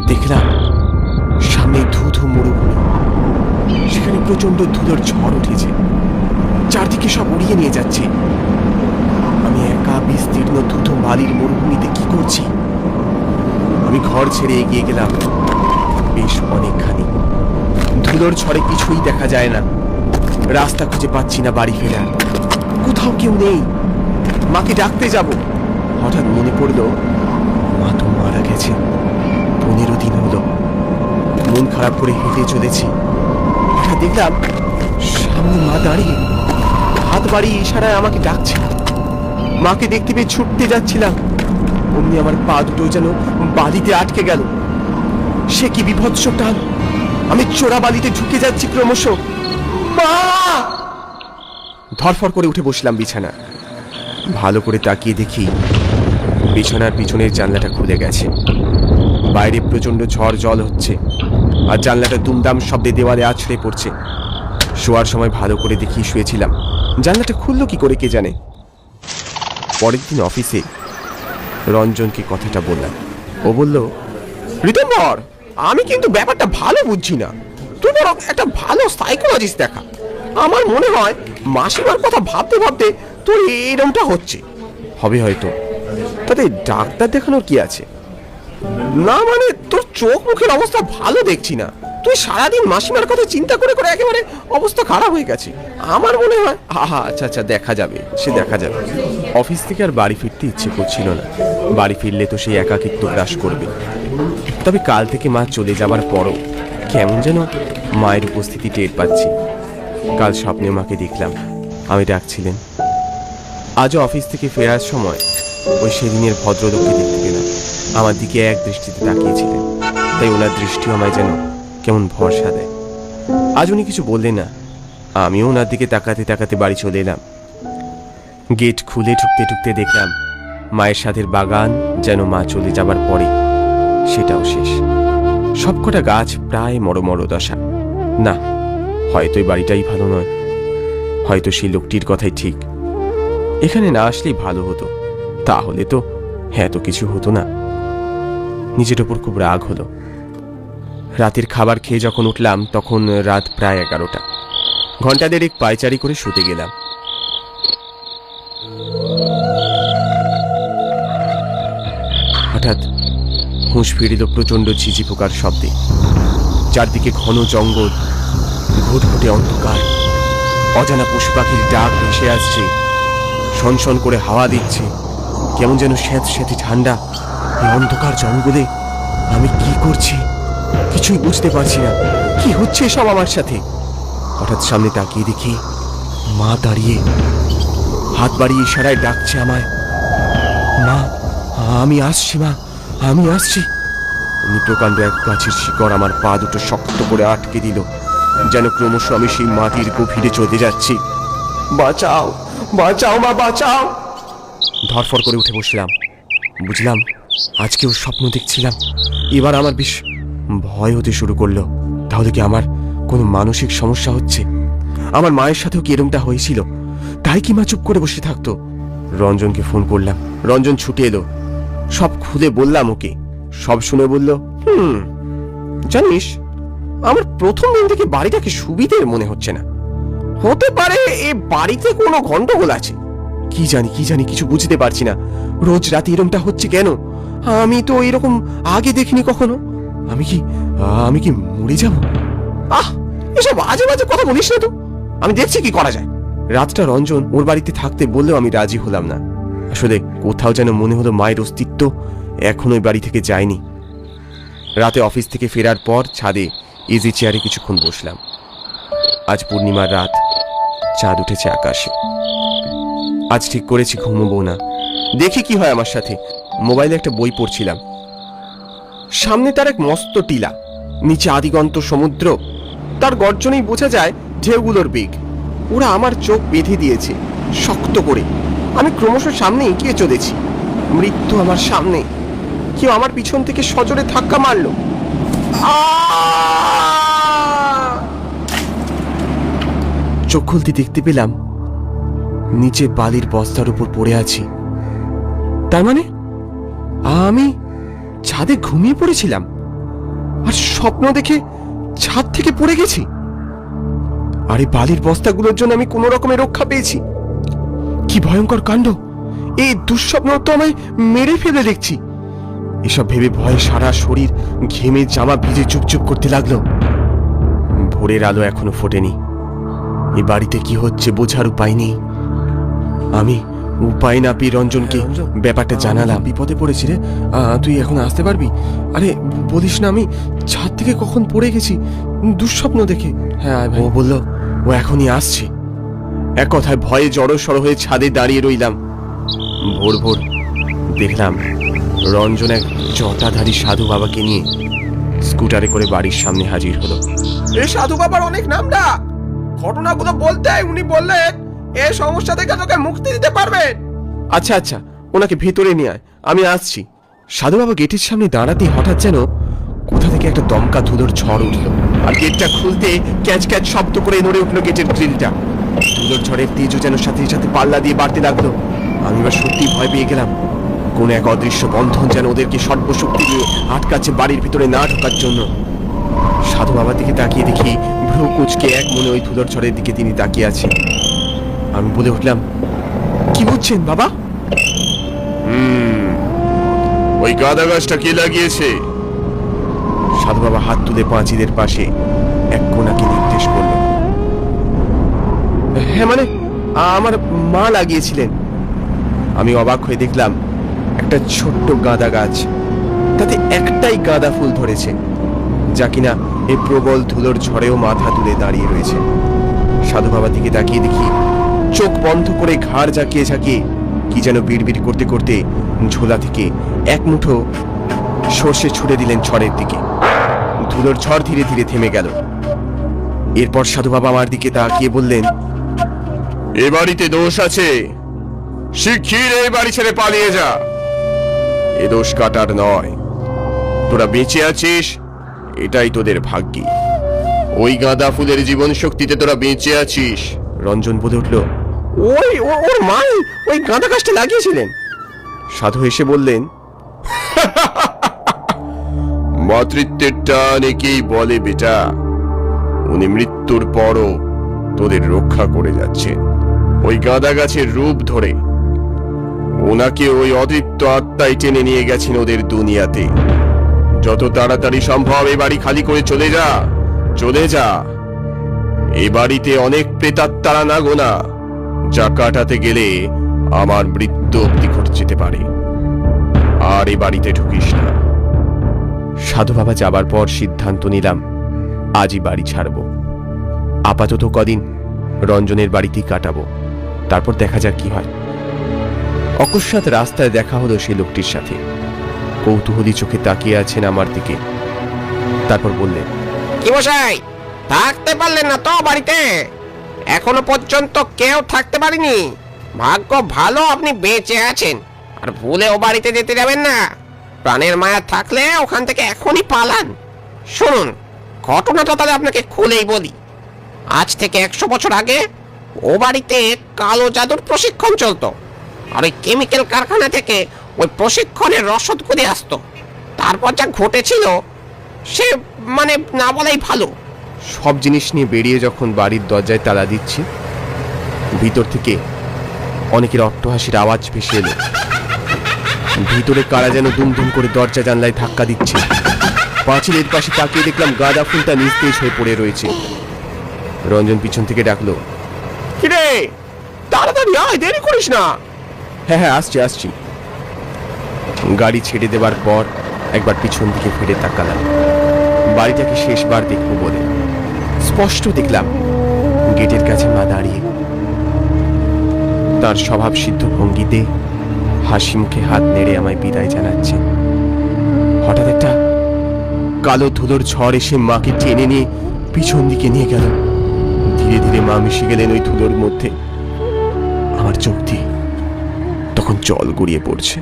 দেখলাম সামনে ধু ধু মরুভূমি, সেখানে প্রচন্ড ধুলোর ঝড় উঠেছে, চারদিকে সব উড়িয়ে নিয়ে যাচ্ছে। আমি একা বিস্তীর্ণ ধুধু বালির মরুভূমিতে কি করছি? আমি ঘর ছেড়ে এগিয়ে গেলাম বেশ অনেকখানি। ধুলোর ঝড়ে কিছুই দেখা যায় না, রাস্তা খুঁজে পাচ্ছি না বাড়ি ফেরার, কোথাও কেউ নেই। মাকে ডাকতে যাব, হঠাৎ মনে পড়ল মা তো মারা গেছে, 15 দিন হলো। মন খারাপ করে হেঁটে চলেছি, হঠাৎ দেখলাম সামনে মা দাঁড়িয়ে, হাত বাড়িয়ে ইশারায় আমাকে ডাকছে। মাকে দেখতে পেয়ে ছুটতে যাচ্ছিলাম, অমনি আমার পা দুটো যেন বালিতে আটকে গেল। সে কি বিভৎস টান! আমি চোরা বালিতে ঢুকে যাচ্ছি ক্রমশ। মা! ধরফর করে উঠে বসলাম বিছানা। ভালো করে তাকিয়ে দেখি বিছানার পিছনের জানলাটা খুলে গেছে। বাইরে প্রচন্ড ঝড় জল হচ্ছে, আর জানলাটা দুমদাম শব্দে দেওয়ালে আছড়ে পড়ছে। শোয়ার সময় ভালো করে দেখিয়ে শুয়েছিলাম, জানলাটা খুললো কি করে কে জানে। পরের দিন অফিসে রঞ্জনকে কথাটা বললাম। ও বলল, ঋতম্বর, আমি কিন্তু ব্যাপারটা ভালো বুঝছি না, তুই বরং একটা ভালো সাইকোলজিস্ট দেখা। আমার মনে হয় মাসিমার কথা ভাবতে ভাবতে তোর এরকমটা হচ্ছে। হবে হয়তো, তাতে ডাক্তার দেখানোর কি আছে? না মানে তোর চোখ মুখের অবস্থা ভালো দেখছি না, তুই সারাদিন মাসিমার কথা চিন্তা করে করে একেবারে অবস্থা খারাপ হয়ে গেছে। আমার মনে হয় আচ্ছা আচ্ছা, দেখা যাবে, সে দেখা যাবে। অফিস থেকে আর বাড়ি ফিরতে ইচ্ছে করছিল না, বাড়ি ফিরলে তো সেই একাকিত্ব গ্রাস করবে। তবে কাল থেকে মা চলে যাবার পরও কেমন যেন মায়ের উপস্থিতি টের পাচ্ছি। কাল স্বপ্নে মাকে দেখলাম, আমি ডাকছিলেন। আজও অফিস থেকে ফেরার সময় ওই সেদিনের ভদ্রলোককে দেখতে পেলাম, আমার দিকে এক দৃষ্টিতে তাকিয়েছিলেন। তাই ওনার দৃষ্টিও আমায় যেন কেমন ভরসা দেয়। আজ উনি কিছু বললেন না, আমিও ওনার দিকে তাকাতে তাকাতে বাড়ি চলে এলাম। গেট খুলে ঢুকতে ঢুকতে দেখলাম মায়ের সাথের বাগান যেন মা চলে যাবার পরে সেটাও শেষ। সবকটা গাছ প্রায় মরমর দশা। না, হয়তো এই বাড়িটাই ভালো নয়, হয়তো সেই লোকটির কথাই ঠিক। এখানে না আসলেই ভালো হতো, তাহলে তো এত কিছু হতো না। নিজের ওপর খুব রাগ হলো। রাতের খাবার খেয়ে যখন উঠলাম তখন রাত প্রায় 11টা। ঘন্টা দেড়েক পায়চারি করে শুতে গেলাম। হঠাৎ হুঁশ ফিরিল প্রচন্ড ঝিঝি পোকার শব্দে। চারদিকে ঘন জঙ্গল, ঘুটঘুটে অন্ধকার, অজানা পশু পাখির ডাক ভেসে আসছে, শনশন করে হাওয়া দিচ্ছে, কেমন যেন স্যাঁতস্যাঁতে ঠান্ডা। এই অন্ধকার জঙ্গলে আমি কি করছি কিছুই বুঝতে পারছি না। কি হচ্ছে সব আমার সাথে? হঠাৎ সামনে তাকিয়ে দেখি মা দাঁড়িয়ে, হাত বাড়িয়ে ইশারায় ডাকছে আমায়। মা, আমি আসছি, মা, আমি আসছি। উনি প্রকাণ্ড এক গাছের শিকড় আমার পা দুটো শক্ত করে আটকে দিল, যেন ক্রমশ আমি সেই মাটির গভীরে চলে যাচ্ছি। বাঁচাও, বাঁচাও মা, বাঁচাও! ধরফর করে উঠে বসলাম। বুঝলাম আজকেও স্বপ্ন দেখছিলাম। এবার আমার বেশ ভয় হতে শুরু করলো। তাহলে কি আমার কোনো মানসিক সমস্যা হচ্ছে? আমার মায়ের সাথেও কি এরকমটা হয়েছিল? তাই কি মা চুপ করে বসে থাকতো? রঞ্জনকে ফোন করলাম, রঞ্জন ছুটে এলো। সব খুলে বললাম ওকে। সব শুনে বলল, জানিস, আমার প্রথম দিন থেকে বাড়িটাকে সুবিধের মনে হচ্ছে না। হতে পারে এ বাড়িতে কোনো গন্ডগোল আছে, কি জানি কিছু বুঝতে পারছি না। রোজ রাতে এরকমটা হচ্ছে কেন? আমি তো এরকম আগে দেখিনি কখনো। আমি কি মরে যাব? এসব আজে বাজে কথা বলিস না তো, আমি দেখছি কি করা যায়। রাতটা রঞ্জন ওর বাড়িতে থাকতে বললেও আমি রাজি হলাম না। আসলে কোথাও যেন মনে হলো মায়ের অস্তিত্ব এখন ওই বাড়ি থেকে যায়নি। রাতে অফিস থেকে ফেরার পর ছাদে ইজি চেয়ারে কিছুক্ষণ বসলাম। আজ পূর্ণিমার রাত, চাঁদ উঠেছে আকাশে। আজ ঠিক করেছি ঘুমোবো না, দেখি কি হয় আমার সাথে। মোবাইলে একটা বই পড়ছিলাম। সামনে তার এক মস্ত টিলা, নিচে আদিগন্ত সমুদ্র। তার গর্জনেই বোঝা যায় ঢেউগুলোর বেগ। ওরা আমার চোখ বেঁধে দিয়েছে শক্ত করে। আমি ক্রমশ সামনে এগিয়ে চলেছি। মৃত্যু আমার সামনে। কেউ আমার পিছন থেকে সজোরে ধাক্কা মারলো। চোখ খুলতে দেখতে পেলাম নিচে বালির বস্তার উপর পড়ে আছি। তার মানে আমি ছাদে ঘুমিয়ে পড়েছিলাম। আর স্বপ্ন দেখে ছাদ থেকে পড়ে গেছি। আর এই বালির বস্তাগুলোর জন্য আমি কোনো রকমের রক্ষা পেয়েছি। কি ভয়ঙ্কর কাণ্ড! এই দুঃস্বপ্ন তো আমায় মেরে ফেলে দেখছি। এসব ভেবে ভয়ে সারা শরীর ঘেমে জামা ভিজে চুপচুপ করতে লাগলো। ভোরের আলো এখনো ফোটেনি। এ বাড়িতে কি হচ্ছে বোঝার উপায় নেই। আমি উপায় না পেয়ে রঞ্জনকে ব্যাপারটা জানালাম। বিপদে পড়েছি রে, তুই এখন আসতে পারবি? আরে বলিস না, আমি ছাদ থেকে কখন পড়ে গেছি দুঃস্বপ্ন দেখে। হ্যাঁ, ও বলল ও এখনই আসছে। এক কথায় ভয়ে জড়সড় হয়ে ছাদে দাঁড়িয়ে রইলাম। ভোর ভোর দেখলাম রঞ্জন এক জটাধারী সাধু বাবাকে নিয়ে স্কুটারে করে বাড়ির সামনে হাজির হলো। এই সাধু বাবার অনেক নাম ডাক, ঘটনাগুলো বলতে উনি বললেন এই সমস্যা থেকে তোকে মুক্তি দিতে পারবেন। আচ্ছা আচ্ছা, ওনাকে ভেতরে নিয়ে আয়, আমি আসছি। সাধু বাবা গেটের সামনে দাঁড়াতেই হঠাৎ যেন কোথা থেকে একটা দমকা ধুলোর ঝড় উঠল, আর গেটটা খুলতে ক্যাচ ক্যাচ শব্দ করে নড়ে উঠলো গেটের গ্রিলটা। ধুলোর ঝড়ের তেজও যেন সাথে সাথে পাল্লা দিয়ে বাড়তে লাগলো। আমি এবার সত্যি ভয় পেয়ে গেলাম। কোন এক অদৃশ্য বন্ধন যেন ওদেরকে সর্বশক্তি দিয়ে আটকাচ্ছে বাড়ির ভিতরে না ঢোকার জন্য। সাধু বাবার দিকে তাকিয়ে দেখি ভ্রু কুচকে এক মনে ওই ধুলোর ঝড়ের দিকে তিনি তাকিয়ে আছেন। আমি বলে উঠলাম, কি বুঝছেন বাবা? ওই গাঁদা গাছটা কে লাগিয়েছে? সাধু বাবা হাত তুলে পাঁচিলের পাশে এক কোণাকে নির্দেশ করল। হ্যাঁ মানে আমার মা লাগিয়েছিলেন। আমি অবাক হয়ে দেখলাম একটা ছোট্ট গাঁদা গাছ, তাতে একটাই গাঁদা ফুল ধরেছে, যা কিনা এই প্রবল ধুলোর ঝড়েও মাথা তুলে দাঁড়িয়ে রয়েছে। সাধু বাবার দিকে তাকিয়ে দেখি চোখ বন্ধ করে ঘাড় ঝাঁকিয়ে ঝাঁকিয়ে কি যেন বিড়বিড় করতে করতে ঝোলা থেকে এক মুঠো সর্ষে ছুড়ে দিলেন ঝড়ের দিকে। ধুলোর ঝড় ধীরে ধীরে থেমে গেল। এরপর সাধু বাবা আমার দিকে তাকিয়ে বললেন, এ বাড়িতে দোষ আছে, শিগগির এই বাড়ি ছেড়ে পালিয়ে যা। এ দোষ কাটার নয়, তোরা বেঁচে আছিস এটাই তোদের ভাগ্যি। ওই গাঁদা ফুলের জীবন শক্তিতে তোরা বেঁচে আছিস। রঞ্জন বলে উঠল, ওর মা ওই গাঁদা গাছটা লাগিয়েছিলেন। সাধু এসে বললেন, মাতৃত্বের টান একেই বলে বেটা। উনি মৃত্যুর পরও তোদের রক্ষা করে যাচ্ছেন ওই গাঁদা গাছের রূপ ধরে। ওনাকে ওই অদৃত্য আত্মাই টেনে নিয়ে গেছেন ওদের দুনিয়াতে। যত তাড়াতাড়ি সম্ভব এ বাড়ি খালি করে চলে যা, চলে যা। এ বাড়িতে অনেক প্রেতাত্মারা না গোনা, যা কাটাতে গেলে আমার মৃত্যু অব্দি ঘটে যেতে পারে। আর এ বাড়িতে ঢুকিস না। সাধু বাবা যাবার পর সিদ্ধান্ত নিলাম আজই বাড়ি ছাড়ব। আপাতত কদিন রঞ্জনের বাড়িতেই কাটাবো, তারপর দেখা যাক কি হয়। অকস্মাৎ রাস্তায় দেখা হলো সেই লোকটির সাথে। কৌতূহলী চোখে তাকিয়ে আছেন আমার দিকে। তারপর বললেন, কি মশাই, থাকতে পারলেন না তো বাড়িতে? এখনো পর্যন্ত কেউ থাকতে পারেনি। ভাগ্য ভালো আপনি বেঁচে আছেন। আর ভুলেও বাড়িতে যেতে যাবেন না। প্রাণের মায়া থাকলে ওখান থেকে এখনই পালান। শুনুন, ঘটনাটা তাহলে আপনাকে খুলেই বলি। আজ থেকে 100 বছর আগে ও বাড়িতে কালো জাদুর প্রশিক্ষণ চলতো। আর ওই কেমিক্যাল কারখানা থেকে ওই প্রশিক্ষণের রসদ করে আসতো। তারপর যা ঘটেছিল সে মানে না বলাই ভালো। সব জিনিস নিয়ে বেরিয়ে যখন বাড়ির দরজায় তালা দিচ্ছি, ভিতর থেকে অনেকের অট্টহাসির আওয়াজ ভেসে এলো। ভিতরে কারা যেন দুমদুম করে দরজা জানলায় ধাক্কা দিচ্ছে। পাঁচিলের পাশে তাকিয়ে দেখলাম গাঁদা ফুলটা নিস্তেজ হয়ে পড়ে রয়েছে। রঞ্জন পিছন থেকে ডাকলো, কিরে, তাড়াতাড়ি আয়, দেরি করিস না। হ্যাঁ হ্যাঁ আসছি আসছি। গাড়ি ছেড়ে দেবার পর একবার পিছন দিকে ফিরে তাকালাম, বাড়িটাকে শেষবার দেখবো বলে। স্পষ্ট দেখলাম গেটের কাছে মা দাঁড়িয়ে, তার স্বভাব সিদ্ধ ভঙ্গিতে হাসি মুখে হাত নেড়ে আমায় বিদায় জানাচ্ছে। হঠাৎ একটা কালো ধুলোর ঝড় এসে মাকে টেনে নিয়ে পিছন দিকে নিয়ে গেল। ধীরে ধীরে মা মিশে গেলেন ওই ধুলোর মধ্যে। আমার চোখ দিয়ে তখন জল গড়িয়ে পড়ছে।